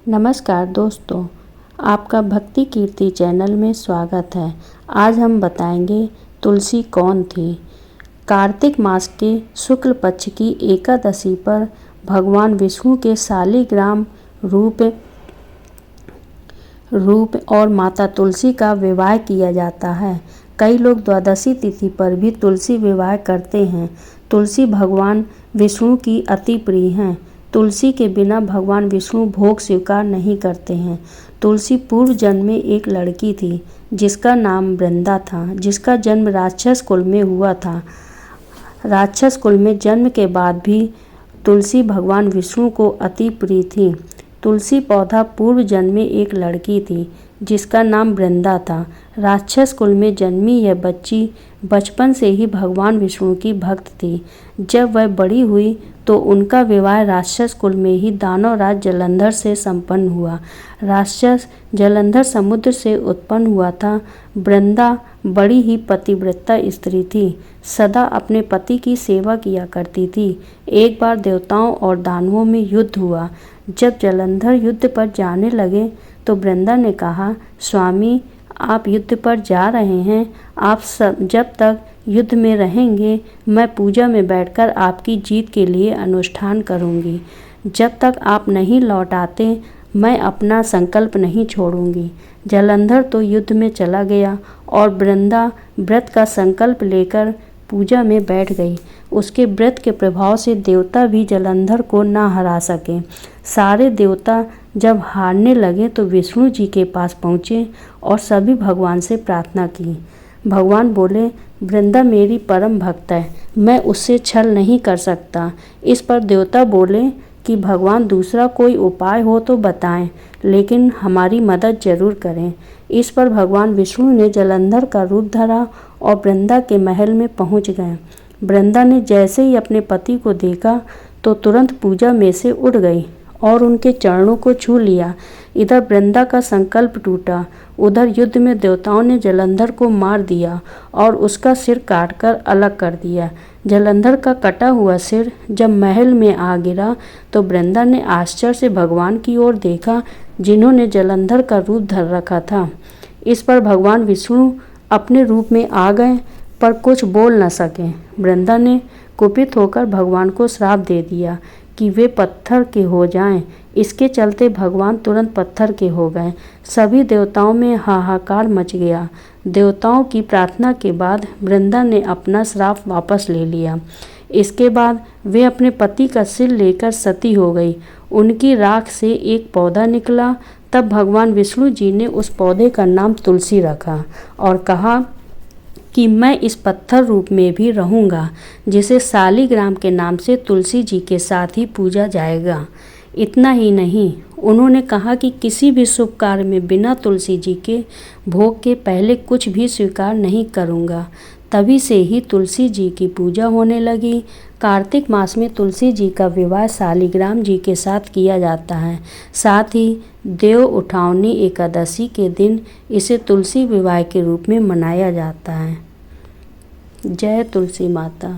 नमस्कार दोस्तों, आपका भक्ति कीर्ति चैनल में स्वागत है। आज हम बताएंगे तुलसी कौन थी। कार्तिक मास के शुक्ल पक्ष की एकादशी पर भगवान विष्णु के शालिग्राम रूप और माता तुलसी का विवाह किया जाता है। कई लोग द्वादशी तिथि पर भी तुलसी विवाह करते हैं। तुलसी भगवान विष्णु की अति प्रिय हैं। तुलसी के बिना भगवान विष्णु भोग स्वीकार नहीं करते हैं। तुलसी पूर्व जन्म में एक लड़की थी जिसका नाम वृंदा था, जिसका जन्म राक्षस कुल में हुआ था। राक्षस कुल में जन्म के बाद भी तुलसी भगवान विष्णु को अति प्रिय थी। तुलसी पौधा पूर्व जन्म में एक लड़की थी जिसका नाम वृंदा था। राक्षस कुल में जन्मी यह बच्ची बचपन से ही भगवान विष्णु की भक्त थी। जब वह बड़ी हुई तो उनका विवाह राक्षस कुल में ही दानव राज जलंधर से संपन्न हुआ। राक्षस जलंधर समुद्र से उत्पन्न हुआ था। वृंदा बड़ी ही पतिव्रता स्त्री थी, सदा अपने पति की सेवा किया करती थी। एक बार देवताओं और दानवों में युद्ध हुआ। जब जलंधर युद्ध पर जाने लगे तो वृंदा ने कहा, स्वामी आप युद्ध पर जा रहे हैं, आप जब तक युद्ध में रहेंगे मैं पूजा में बैठकर आपकी जीत के लिए अनुष्ठान करूंगी। जब तक आप नहीं लौट आते मैं अपना संकल्प नहीं छोड़ूंगी। जलंधर तो युद्ध में चला गया और वृंदा व्रत का संकल्प लेकर पूजा में बैठ गई। उसके व्रत के प्रभाव से देवता भी जलंधर को न हरा सके। सारे देवता जब हारने लगे तो विष्णु जी के पास पहुँचे और सभी भगवान से प्रार्थना की। भगवान बोले, वृंदा मेरी परम भक्त है, मैं उससे छल नहीं कर सकता। इस पर देवता बोले कि भगवान दूसरा कोई उपाय हो तो बताएं, लेकिन हमारी मदद जरूर करें। इस पर भगवान विष्णु ने जलंधर का रूप धरा और वृंदा के महल में पहुंच गए। वृंदा ने जैसे ही अपने पति को देखा तो तुरंत पूजा में से उठ गई और उनके चरणों को छू लिया। इधर वृंदा का संकल्प टूटा, उधर युद्ध में देवताओं ने जलंधर को मार दिया और उसका सिर काटकर अलग कर दिया। जलंधर का कटा हुआ सिर जब महल में आ गिरा तो वृंदा ने आश्चर्य से भगवान की ओर देखा जिन्होंने जलंधर का रूप धर रखा था। इस पर भगवान विष्णु अपने रूप में आ गए पर कुछ बोल न सके। वृंदा ने कुपित होकर भगवान को श्राप दे दिया कि वे पत्थर के हो जाएं। इसके चलते भगवान तुरंत पत्थर के हो गए। सभी देवताओं में हाहाकार मच गया। देवताओं की प्रार्थना के बाद वृंदा ने अपना श्राप वापस ले लिया। इसके बाद वे अपने पति का सिर लेकर सती हो गई। उनकी राख से एक पौधा निकला। तब भगवान विष्णु जी ने उस पौधे का नाम तुलसी रखा और कहा कि मैं इस पत्थर रूप में भी रहूँगा, जिसे शालिग्राम के नाम से तुलसी जी के साथ ही पूजा जाएगा। इतना ही नहीं, उन्होंने कहा कि किसी भी शुभ कार्य में बिना तुलसी जी के भोग के पहले कुछ भी स्वीकार नहीं करूँगा। तभी से ही तुलसी जी की पूजा होने लगी। कार्तिक मास में तुलसी जी का विवाह शालिग्राम जी के साथ किया जाता है। साथ ही देव उठावनी एकादशी के दिन इसे तुलसी विवाह के रूप में मनाया जाता है। जय तुलसी माता।